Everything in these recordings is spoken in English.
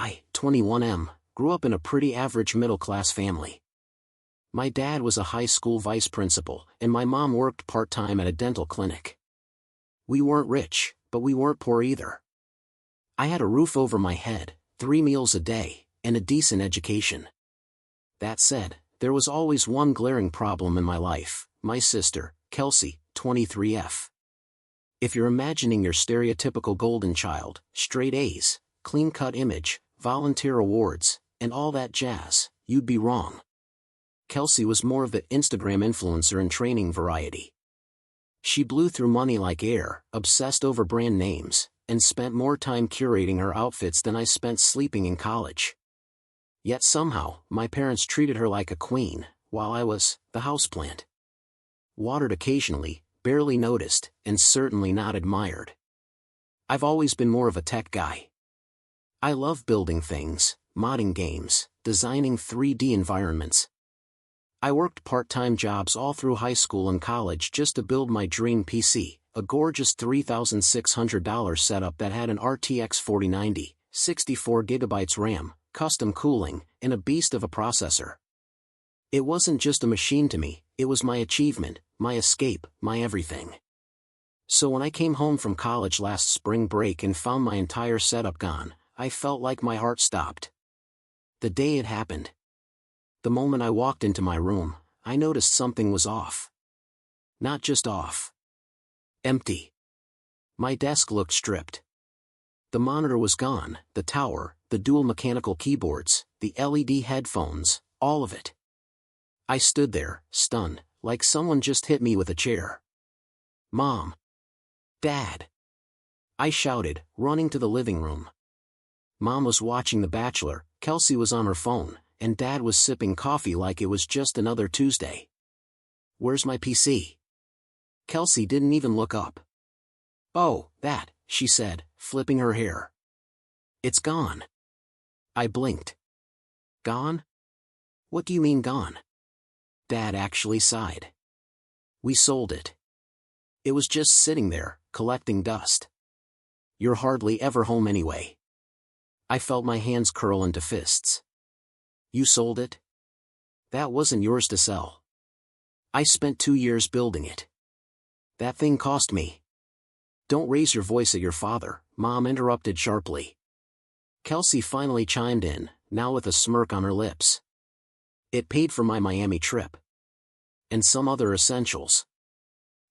I, 21M, grew up in a pretty average middle-class family. My dad was a high school vice principal, and my mom worked part-time at a dental clinic. We weren't rich, but we weren't poor either. I had a roof over my head, 3 meals a day, and a decent education. That said, there was always one glaring problem in my life: my sister, Kelsey, 23F. If you're imagining your stereotypical golden child, straight A's, clean-cut image, volunteer awards, and all that jazz, you'd be wrong. Kelsey was more of the Instagram influencer and training variety. She blew through money like air, obsessed over brand names, and spent more time curating her outfits than I spent sleeping in college. Yet somehow, my parents treated her like a queen, while I was the houseplant. Watered occasionally, barely noticed, and certainly not admired. I've always been more of a tech guy. I love building things, modding games, designing 3D environments. I worked part-time jobs all through high school and college just to build my dream PC, a gorgeous $3,600 setup that had an RTX 4090, 64GB RAM, custom cooling, and a beast of a processor. It wasn't just a machine to me, it was my achievement, my escape, my everything. So when I came home from college last spring break and found my entire setup gone, I felt like my heart stopped. The day it happened. The moment I walked into my room, I noticed something was off. Not just off. Empty. My desk looked stripped. The monitor was gone, the tower, the dual mechanical keyboards, the LED headphones, all of it. I stood there, stunned, like someone just hit me with a chair. "Mom! Dad!" I shouted, running to the living room. Mom was watching The Bachelor, Kelsey was on her phone, and Dad was sipping coffee like it was just another Tuesday. "Where's my PC?" Kelsey didn't even look up. "Oh, that," she said, flipping her hair. "It's gone." I blinked. "Gone? What do you mean gone?" Dad actually sighed. "We sold it. It was just sitting there, collecting dust. You're hardly ever home anyway." I felt my hands curl into fists. "You sold it? That wasn't yours to sell. I spent 2 years building it. That thing cost me." "Don't raise your voice at your father," Mom interrupted sharply. Kelsey finally chimed in, now with a smirk on her lips. "It paid for my Miami trip. And some other essentials.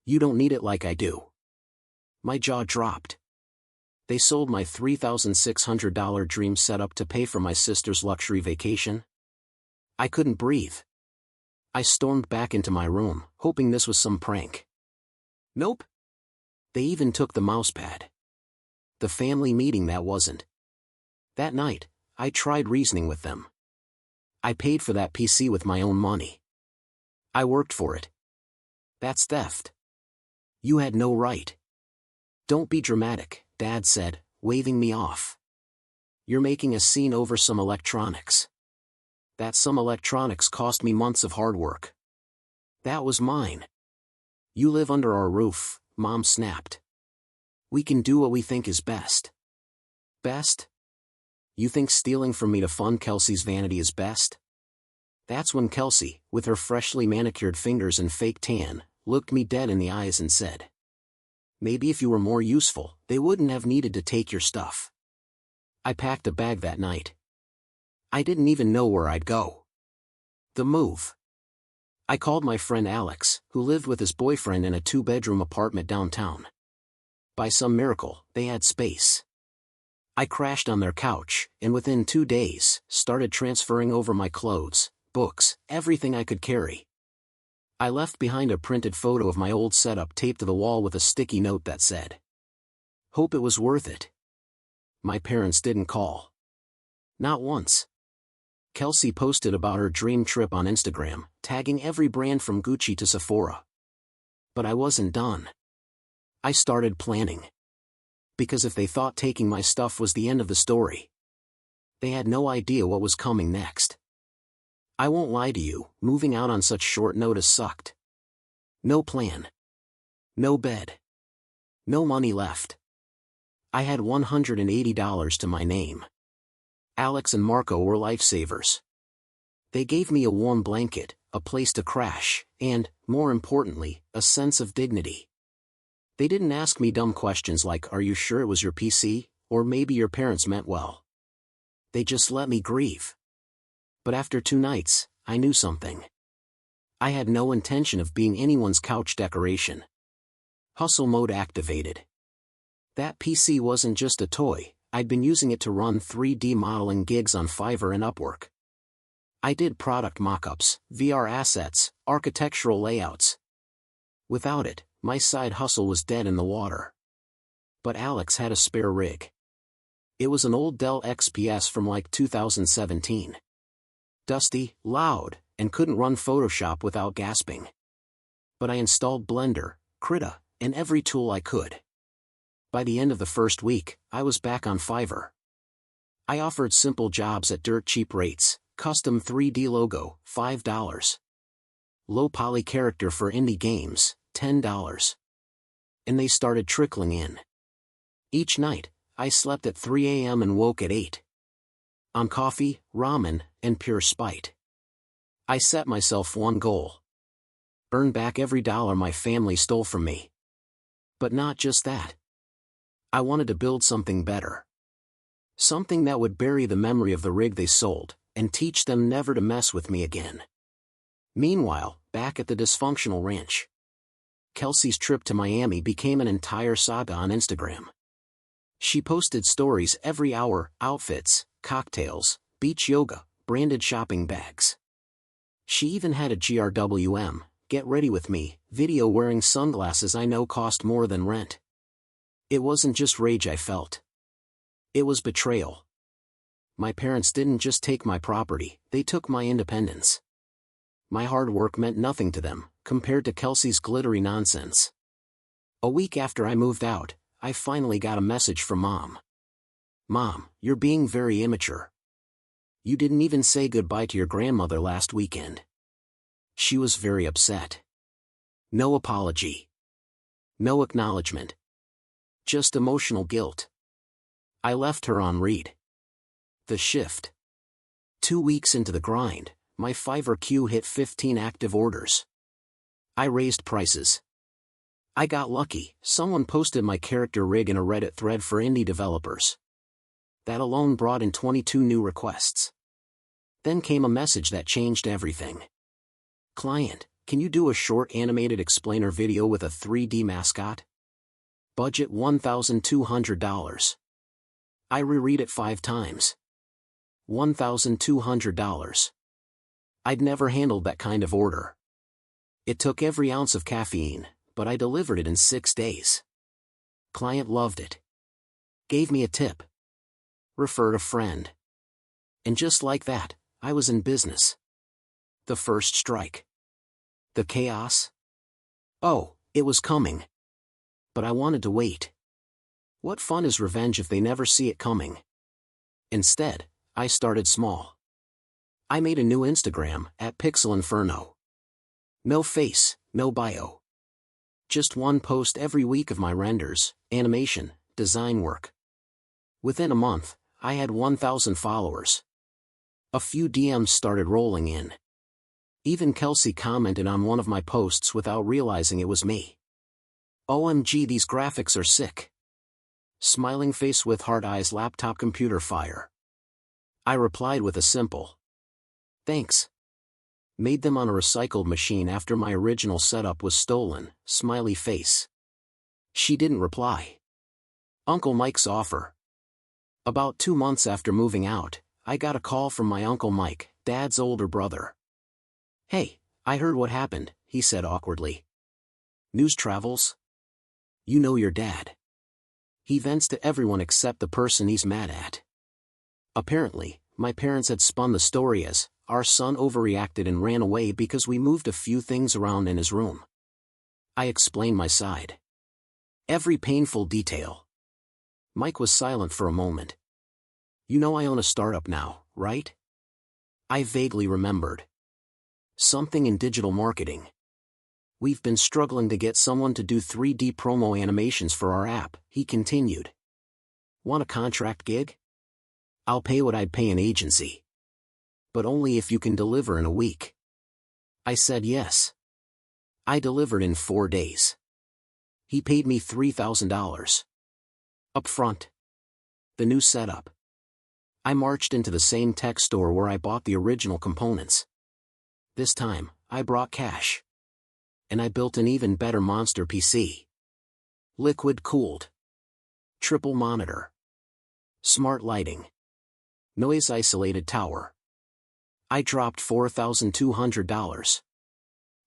You don't need it like I do." My jaw dropped. They sold my $3,600 dream setup to pay for my sister's luxury vacation? I couldn't breathe. I stormed back into my room, hoping this was some prank. Nope. They even took the mousepad. The family meeting that wasn't. That night, I tried reasoning with them. I paid for that PC with my own money. I worked for it. That's theft. You had no right. "Don't be dramatic," Dad said, waving me off. "You're making a scene over some electronics. That some electronics cost me months of hard work. That was mine. You live under our roof," Mom snapped. "We can do what we think is best." Best? You think stealing from me to fund Kelsey's vanity is best? That's when Kelsey, with her freshly manicured fingers and fake tan, looked me dead in the eyes and said, "Maybe if you were more useful, they wouldn't have needed to take your stuff." I packed a bag that night. I didn't even know where I'd go. The move. I called my friend Alex, who lived with his boyfriend in a 2-bedroom apartment downtown. By some miracle, they had space. I crashed on their couch, and within 2 days, started transferring over my clothes, books, everything I could carry. I left behind a printed photo of my old setup taped to the wall with a sticky note that said, "Hope it was worth it." My parents didn't call. Not once. Kelsey posted about her dream trip on Instagram, tagging every brand from Gucci to Sephora. But I wasn't done. I started planning. Because if they thought taking my stuff was the end of the story, they had no idea what was coming next. I won't lie to you, moving out on such short notice sucked. No plan. No bed. No money left. I had $180 to my name. Alex and Marco were lifesavers. They gave me a warm blanket, a place to crash, and, more importantly, a sense of dignity. They didn't ask me dumb questions like, "Are you sure it was your PC?" or "Maybe your parents meant well." They just let me grieve. But after 2 nights, I knew something. I had no intention of being anyone's couch decoration. Hustle mode activated. That PC wasn't just a toy, I'd been using it to run 3D modeling gigs on Fiverr and Upwork. I did product mock-ups, VR assets, architectural layouts. Without it, my side hustle was dead in the water. But Alex had a spare rig. It was an old Dell XPS from like 2017. Dusty, loud, and couldn't run Photoshop without gasping. But I installed Blender, Krita, and every tool I could. By the end of the first week, I was back on Fiverr. I offered simple jobs at dirt cheap rates, custom 3D logo, $5. Low poly character for indie games, $10. And they started trickling in. Each night, I slept at 3 a.m. and woke at 8. On coffee, ramen, and pure spite. I set myself one goal. Earn back every dollar my family stole from me. But not just that. I wanted to build something better. Something that would bury the memory of the rig they sold, and teach them never to mess with me again. Meanwhile, back at the dysfunctional ranch, Kelsey's trip to Miami became an entire saga on Instagram. She posted stories every hour, outfits, cocktails, beach yoga, branded shopping bags. She even had a GRWM, get ready with me, video wearing sunglasses I know cost more than rent. It wasn't just rage I felt. It was betrayal. My parents didn't just take my property, they took my independence. My hard work meant nothing to them, compared to Kelsey's glittery nonsense. A week after I moved out, I finally got a message from Mom. "Mom, you're being very immature. You didn't even say goodbye to your grandmother last weekend." She was very upset. No apology. No acknowledgement. Just emotional guilt. I left her on read. The shift. 2 weeks into the grind, my Fiverr queue hit 15 active orders. I raised prices. I got lucky, someone posted my character rig in a Reddit thread for indie developers. That alone brought in 22 new requests. Then came a message that changed everything. "Client, can you do a short animated explainer video with a 3D mascot? Budget $1,200. I reread it 5 times. $1,200. I'd never handled that kind of order. It took every ounce of caffeine, but I delivered it in 6 days. Client loved it. Gave me a tip. Referred a friend. And just like that, I was in business. The first strike. The chaos? Oh, it was coming. But I wanted to wait. What fun is revenge if they never see it coming? Instead, I started small. I made a new Instagram, @PixelInferno. No face, no bio. Just one post every week of my renders, animation, design work. Within a month, I had 1,000 followers. A few DMs started rolling in. Even Kelsey commented on one of my posts without realizing it was me. "OMG, these graphics are sick." Smiling face with heart eyes, laptop computer fire. I replied with a simple "Thanks." Made them on a recycled machine after my original setup was stolen, smiley face. She didn't reply. Uncle Mike's offer. About 2 months after moving out, I got a call from my Uncle Mike, Dad's older brother. "Hey, I heard what happened," he said awkwardly. "News travels? You know your dad. He vents to everyone except the person he's mad at." Apparently, my parents had spun the story as, our son overreacted and ran away because we moved a few things around in his room. I explained my side. Every painful detail. Mike was silent for a moment. "You know I own a startup now, right?" I vaguely remembered. "Something in digital marketing. We've been struggling to get someone to do 3D promo animations for our app," he continued. "Want a contract gig?" I'll pay what I'd pay an agency. But only if you can deliver in a week. I said yes. I delivered in 4 days. He paid me $3,000. Up front. The new setup. I marched into the same tech store where I bought the original components. This time, I brought cash. And I built an even better monster PC. Liquid-cooled. Triple monitor. Smart lighting. Noise-isolated tower. I dropped $4,200.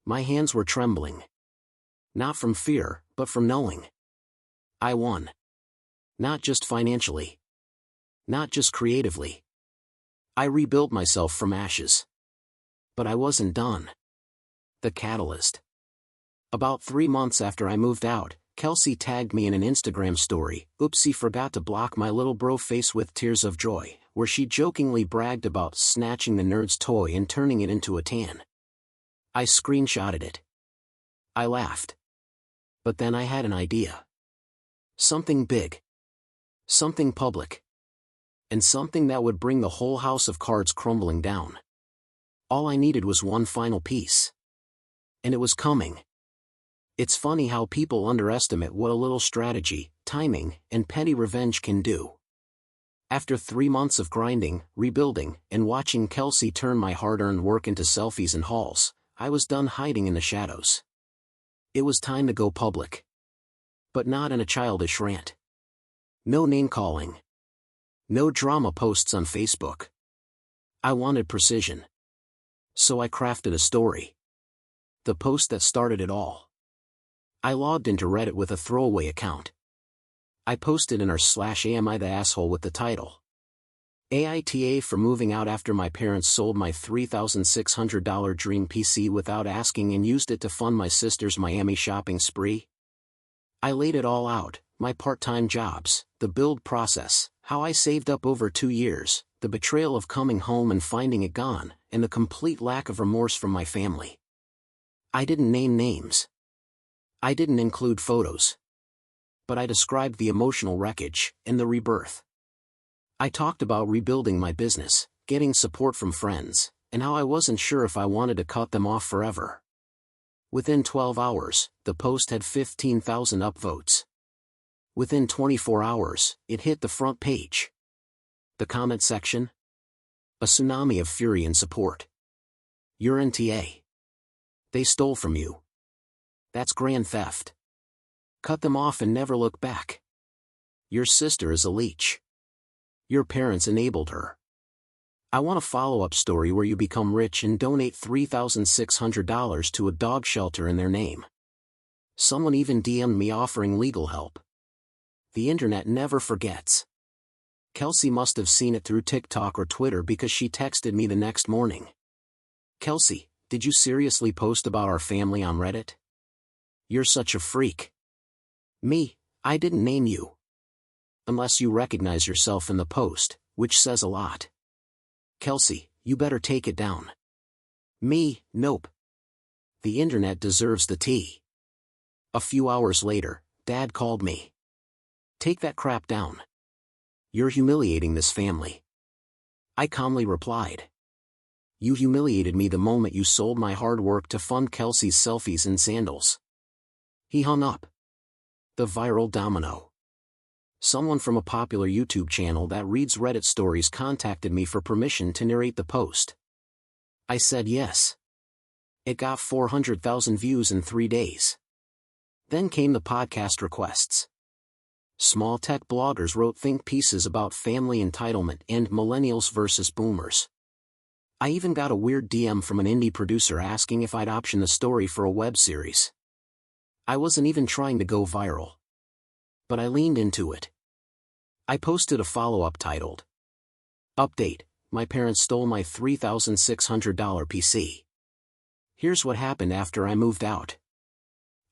My hands were trembling. Not from fear, but from knowing. I won. Not just financially. Not just creatively. I rebuilt myself from ashes. But I wasn't done. The catalyst. About 3 months after I moved out, Kelsey tagged me in an Instagram story, "Oopsie, forgot to block my little bro face with tears of joy," where she jokingly bragged about snatching the nerd's toy and turning it into a tan. I screenshotted it. I laughed. But then I had an idea. Something big. Something public. And something that would bring the whole house of cards crumbling down. All I needed was one final piece. And it was coming. It's funny how people underestimate what a little strategy, timing, and petty revenge can do. After 3 months of grinding, rebuilding, and watching Kelsey turn my hard-earned work into selfies and hauls, I was done hiding in the shadows. It was time to go public. But not in a childish rant. No name-calling. No drama posts on Facebook. I wanted precision. So I crafted a story. The post that started it all. I logged into Reddit with a throwaway account. I posted in r/am I the asshole with the title. AITA for moving out after my parents sold my $3,600 dream PC without asking and used it to fund my sister's Miami shopping spree. I laid it all out, my part-time jobs, the build process, how I saved up over 2 years, the betrayal of coming home and finding it gone, and the complete lack of remorse from my family. I didn't name names. I didn't include photos. But I described the emotional wreckage and the rebirth. I talked about rebuilding my business, getting support from friends, and how I wasn't sure if I wanted to cut them off forever. Within 12 hours, the post had 15,000 upvotes. Within 24 hours, it hit the front page. The comment section? A tsunami of fury and support. You're an TA. They stole from you. That's grand theft. Cut them off and never look back. Your sister is a leech. Your parents enabled her. I want a follow-up story where you become rich and donate $3,600 to a dog shelter in their name. Someone even DM'd me offering legal help. The internet never forgets. Kelsey must have seen it through TikTok or Twitter because she texted me the next morning. "Kelsey, did you seriously post about our family on Reddit? You're such a freak." Me, I didn't name you. Unless you recognize yourself in the post, which says a lot. Kelsey, you better take it down. Me, nope. The internet deserves the tea. A few hours later, Dad called me. "Take that crap down. You're humiliating this family." I calmly replied. "You humiliated me the moment you sold my hard work to fund Kelsey's selfies and sandals." He hung up. The viral domino. Someone from a popular YouTube channel that reads Reddit stories contacted me for permission to narrate the post. I said yes. It got 400,000 views in 3 days. Then came the podcast requests. Small tech bloggers wrote think pieces about family entitlement and millennials versus boomers. I even got a weird DM from an indie producer asking if I'd option the story for a web series. I wasn't even trying to go viral. But I leaned into it. I posted a follow-up titled, "Update, my parents stole my $3,600 PC. Here's what happened after I moved out."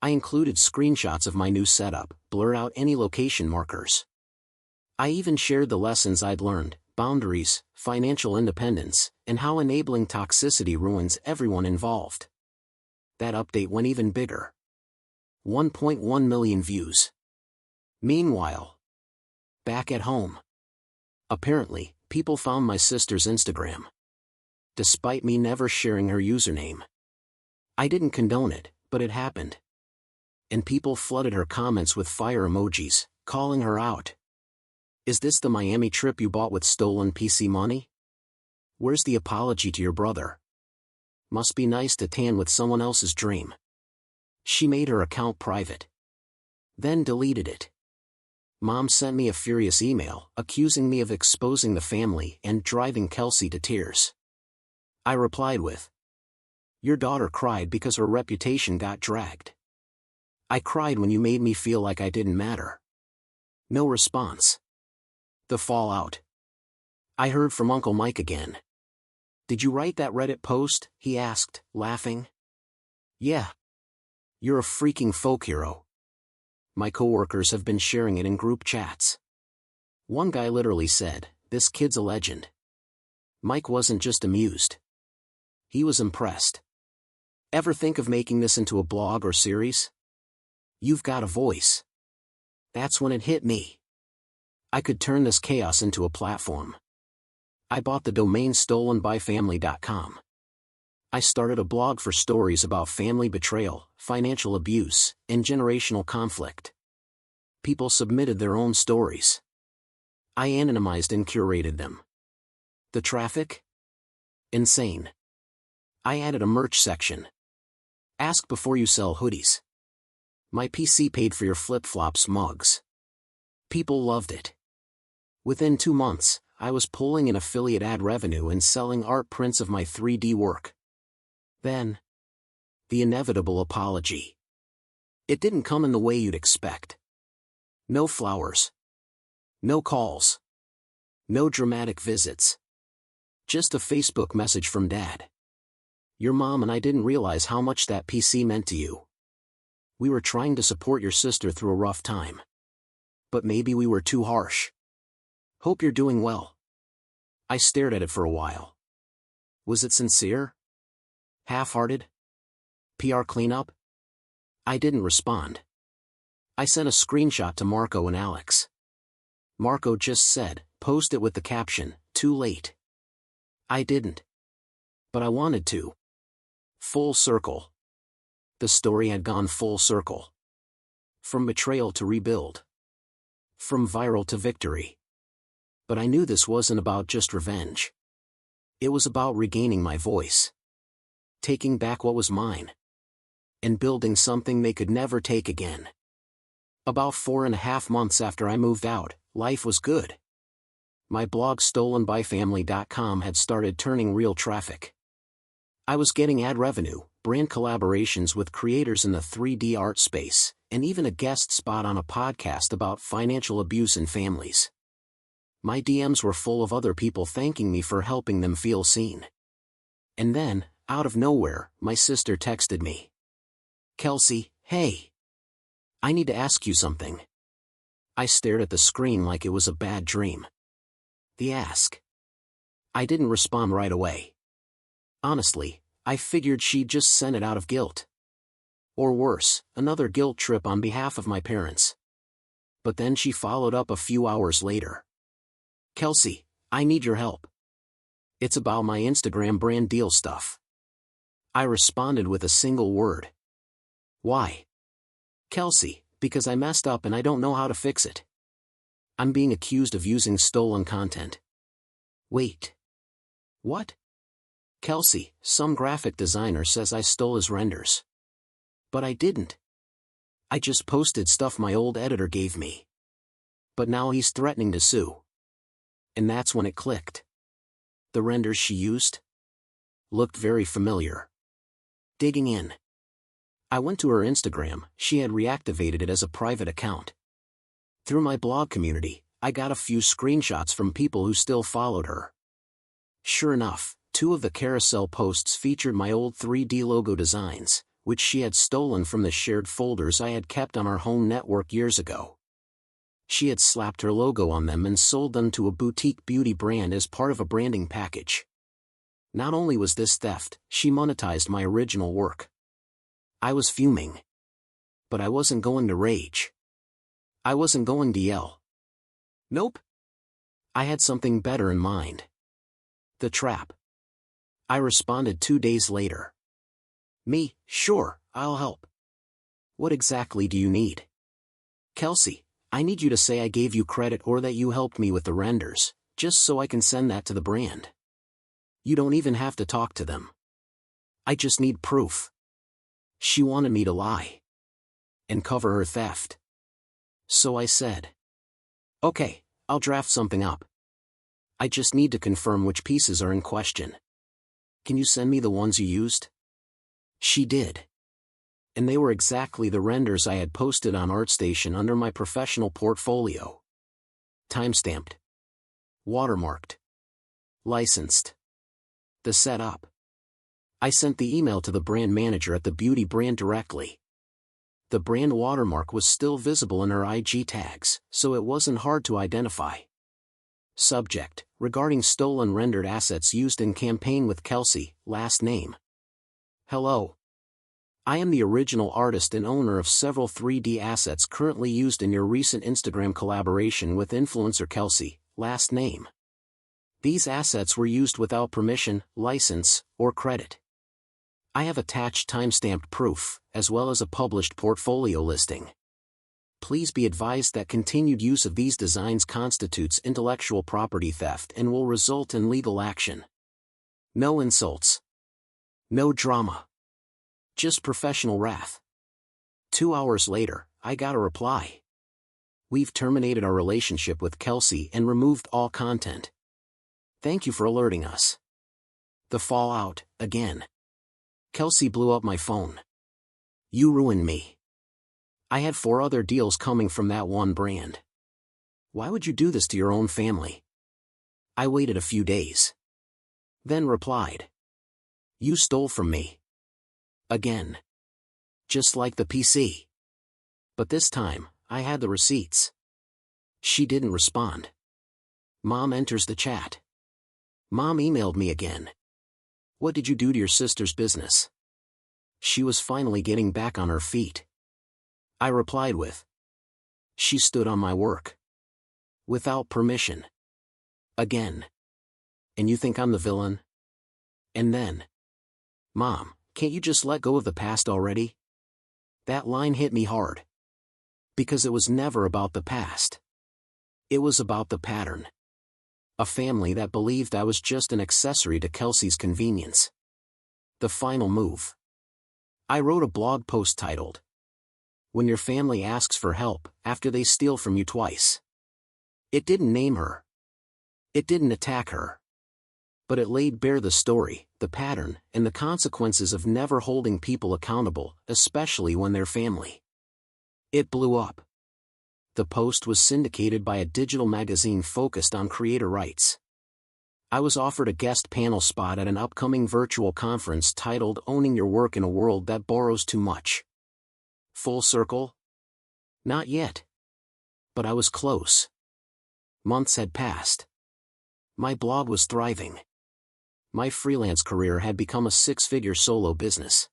I included screenshots of my new setup, blurred out any location markers. I even shared the lessons I'd learned, boundaries, financial independence, and how enabling toxicity ruins everyone involved. That update went even bigger. 1.1 million views. Meanwhile, back at home, Apparently, people found my sister's Instagram, despite me never sharing her username. I didn't condone it, but it happened. And people flooded her comments with fire emojis, calling her out. Is this the Miami trip you bought with stolen PC money? Where's the apology to your brother? Must be nice to tan with someone else's dream. She made her account private, then deleted it. Mom sent me a furious email, accusing me of exposing the family and driving Kelsey to tears. I replied with, "Your daughter cried because her reputation got dragged. I cried when you made me feel like I didn't matter." No response. The fallout. I heard from Uncle Mike again. "Did you write that Reddit post?" he asked, laughing. "Yeah. You're a freaking folk hero. My coworkers have been sharing it in group chats." One guy literally said, "This kid's a legend." Mike wasn't just amused. He was impressed. "Ever think of making this into a blog or series? You've got a voice." That's when it hit me. I could turn this chaos into a platform. I bought the domain stolenbyfamily.com. I started a blog for stories about family betrayal, financial abuse, and generational conflict. People submitted their own stories. I anonymized and curated them. The traffic? Insane. I added a merch section. Ask before you sell hoodies. My PC paid for your flip-flops mugs. People loved it. Within 2 months, I was pulling in affiliate ad revenue and selling art prints of my 3D work. Then, the inevitable apology. It didn't come in the way you'd expect. No flowers. No calls. No dramatic visits. Just a Facebook message from Dad. "Your mom and I didn't realize how much that PC meant to you. We were trying to support your sister through a rough time. But maybe we were too harsh. Hope you're doing well." I stared at it for a while. Was it sincere? Half-hearted? PR cleanup? I didn't respond. I sent a screenshot to Marco and Alex. Marco just said, "Post it with the caption, 'Too late.'" I didn't. But I wanted to. Full circle. The story had gone full circle. From betrayal to rebuild. From viral to victory. But I knew this wasn't about just revenge. It was about regaining my voice. Taking back what was mine. And building something they could never take again. About 4.5 months after I moved out, life was good. My blog stolenbyfamily.com had started turning real traffic. I was getting ad revenue, brand collaborations with creators in the 3D art space, and even a guest spot on a podcast about financial abuse in families. My DMs were full of other people thanking me for helping them feel seen. And then, out of nowhere, my sister texted me. "Kelsey, hey. I need to ask you something." I stared at the screen like it was a bad dream. The ask. I didn't respond right away. Honestly, I figured she'd just sent it out of guilt. Or worse, another guilt trip on behalf of my parents. But then she followed up a few hours later. "Kelsey, I need your help. It's about my Instagram brand deal stuff." I responded with a single word. "Why?" "Kelsey, because I messed up and I don't know how to fix it. I'm being accused of using stolen content." "Wait. What?" "Kelsey, some graphic designer says I stole his renders." "But I didn't. I just posted stuff my old editor gave me." "But now he's threatening to sue." And that's when it clicked. The renders she used looked very familiar. Digging in, I went to her Instagram. She had reactivated it as a private account. Through my blog community, I got a few screenshots from people who still followed her. Sure enough, 2 of the carousel posts featured my old 3D logo designs, which she had stolen from the shared folders I had kept on our home network years ago. She had slapped her logo on them and sold them to a boutique beauty brand as part of a branding package. Not only was this theft, she monetized my original work. I was fuming. But I wasn't going to rage. I wasn't going to yell. Nope. I had something better in mind. The trap. I responded 2 days later. Me, sure, I'll help. What exactly do you need? Kelsey, I need you to say I gave you credit or that you helped me with the renders, just so I can send that to the brand. You don't even have to talk to them. I just need proof. She wanted me to lie and cover her theft. So I said, okay, I'll draft something up. I just need to confirm which pieces are in question. Can you send me the ones you used? She did. And they were exactly the renders I had posted on ArtStation under my professional portfolio. Timestamped. Watermarked. Licensed. The setup. I sent the email to the brand manager at the beauty brand directly. The brand watermark was still visible in her IG tags, so it wasn't hard to identify. Subject: regarding stolen rendered assets used in campaign with Kelsey, last name. Hello. I am the original artist and owner of several 3D assets currently used in your recent Instagram collaboration with influencer Kelsey, last name. These assets were used without permission, license, or credit. I have attached timestamped proof, as well as a published portfolio listing. Please be advised that continued use of these designs constitutes intellectual property theft and will result in legal action. No insults. No drama. Just professional wrath. 2 hours later, I got a reply. We've terminated our relationship with Kelsey and removed all content. Thank you for alerting us. The fallout, again. Kelsey blew up my phone. You ruined me. I had 4 other deals coming from that one brand. Why would you do this to your own family? I waited a few days. Then replied. You stole from me. Again. Just like the PC. But this time, I had the receipts. She didn't respond. Mom enters the chat. Mom emailed me again. What did you do to your sister's business? She was finally getting back on her feet. I replied with, she stood on my work. Without permission. Again. And you think I'm the villain? And then, Mom, can't you just let go of the past already? That line hit me hard. Because it was never about the past. It was about the pattern. A family that believed I was just an accessory to Kelsey's convenience. The final move. I wrote a blog post titled, When Your Family Asks for Help After They Steal from You Twice. It didn't name her. It didn't attack her. But it laid bare the story, the pattern, and the consequences of never holding people accountable, especially when they're family. It blew up. The post was syndicated by a digital magazine focused on creator rights. I was offered a guest panel spot at an upcoming virtual conference titled Owning Your Work in a World That Borrows Too Much. Full circle? Not yet. But I was close. Months had passed. My blog was thriving. My freelance career had become a 6-figure solo business.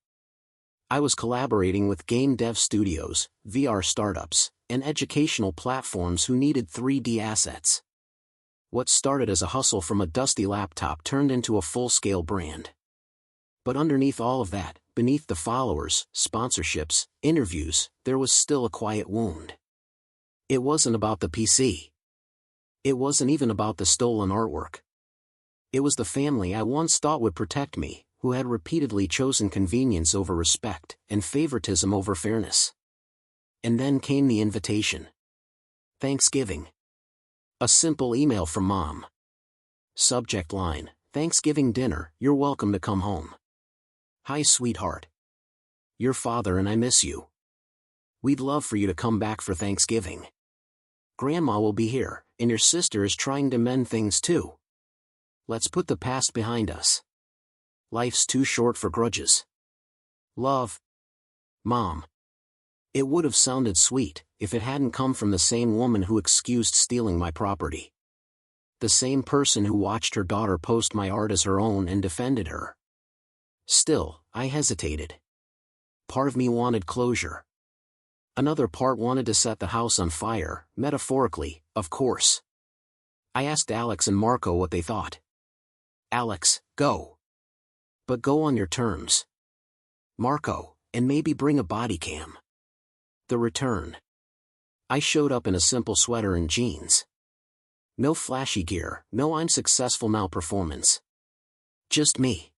I was collaborating with game dev studios, VR startups, and educational platforms who needed 3D assets. What started as a hustle from a dusty laptop turned into a full-scale brand. But underneath all of that, beneath the followers, sponsorships, interviews, there was still a quiet wound. It wasn't about the PC. It wasn't even about the stolen artwork. It was the family I once thought would protect me, who had repeatedly chosen convenience over respect, and favoritism over fairness. And then came the invitation. Thanksgiving. A simple email from Mom. Subject line, Thanksgiving dinner, you're welcome to come home. Hi sweetheart. Your father and I miss you. We'd love for you to come back for Thanksgiving. Grandma will be here, and your sister is trying to mend things too. Let's put the past behind us. Life's too short for grudges. Love. Mom. It would have sounded sweet, if it hadn't come from the same woman who excused stealing my property. The same person who watched her daughter post my art as her own and defended her. Still, I hesitated. Part of me wanted closure. Another part wanted to set the house on fire, metaphorically, of course. I asked Alex and Marco what they thought. Alex, go. But go on your terms. Marco, and maybe bring a body cam. The return. I showed up in a simple sweater and jeans. No flashy gear, no I'm successful now performance. Just me.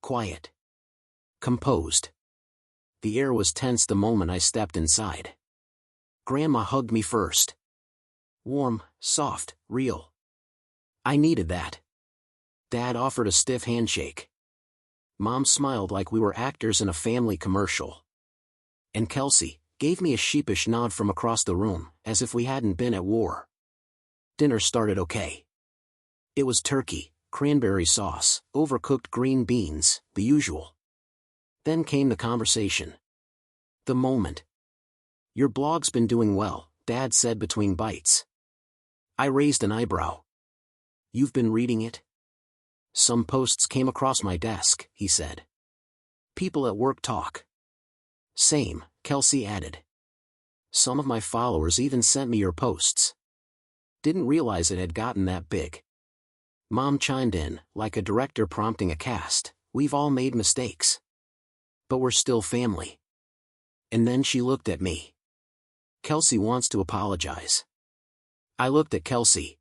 Quiet. Composed. The air was tense the moment I stepped inside. Grandma hugged me first. Warm, soft, real. I needed that. Dad offered a stiff handshake. Mom smiled like we were actors in a family commercial. And Kelsey gave me a sheepish nod from across the room, as if we hadn't been at war. Dinner started okay. It was turkey, cranberry sauce, overcooked green beans, the usual. Then came the conversation. The moment. Your blog's been doing well, Dad said between bites. I raised an eyebrow. You've been reading it? Some posts came across my desk, he said. People at work talk. Same, Kelsey added. Some of my followers even sent me your posts. Didn't realize it had gotten that big. Mom chimed in, like a director prompting a cast. We've all made mistakes. But we're still family. And then she looked at me. Kelsey wants to apologize. I looked at Kelsey.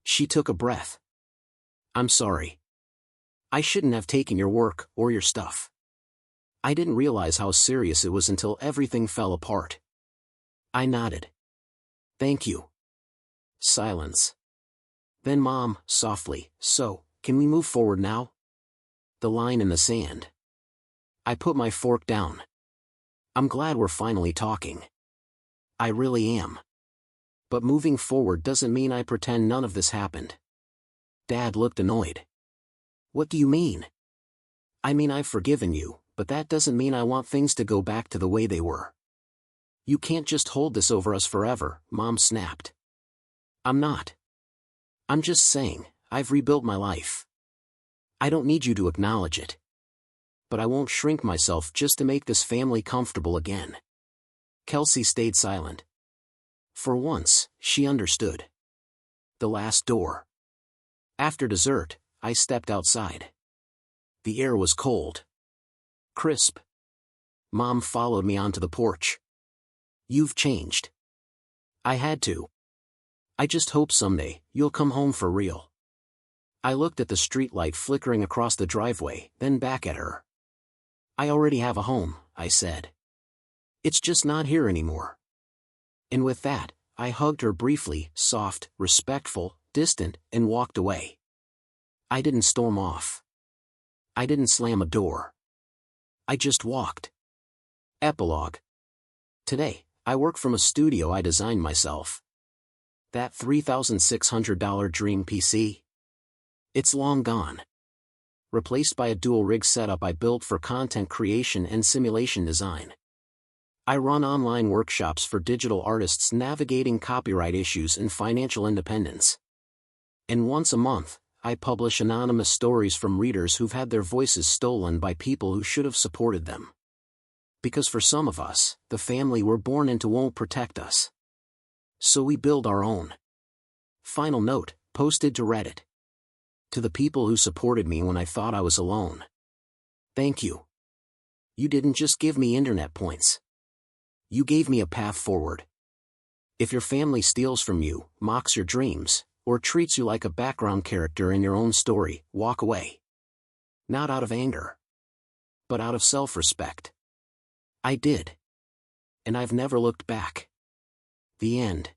She took a breath. I'm sorry. I shouldn't have taken your work or your stuff. I didn't realize how serious it was until everything fell apart. I nodded. Thank you. Silence. Then Mom, softly, so, can we move forward now? The line in the sand. I put my fork down. I'm glad we're finally talking. I really am. But moving forward doesn't mean I pretend none of this happened. Dad looked annoyed. What do you mean? I mean I've forgiven you, but that doesn't mean I want things to go back to the way they were. You can't just hold this over us forever, Mom snapped. I'm not. I'm just saying, I've rebuilt my life. I don't need you to acknowledge it. But I won't shrink myself just to make this family comfortable again. Kelsey stayed silent. For once, she understood. The last door. After dessert, I stepped outside. The air was cold. Crisp. Mom followed me onto the porch. You've changed. I had to. I just hope someday, you'll come home for real. I looked at the streetlight flickering across the driveway, then back at her. I already have a home, I said. It's just not here anymore. And with that, I hugged her briefly, soft, respectful, distant, and walked away. I didn't storm off. I didn't slam a door. I just walked. Epilogue. Today, I work from a studio I designed myself. That $3,600 dream PC? It's long gone. Replaced by a dual-rig setup I built for content creation and simulation design. I run online workshops for digital artists navigating copyright issues and financial independence. And once a month, I publish anonymous stories from readers who've had their voices stolen by people who should have supported them. Because for some of us, the family we're born into won't protect us. So we build our own. Final note, posted to Reddit. To the people who supported me when I thought I was alone. Thank you. You didn't just give me internet points. You gave me a path forward. If your family steals from you, mocks your dreams, or treats you like a background character in your own story, walk away. Not out of anger. But out of self-respect. I did. And I've never looked back. The end.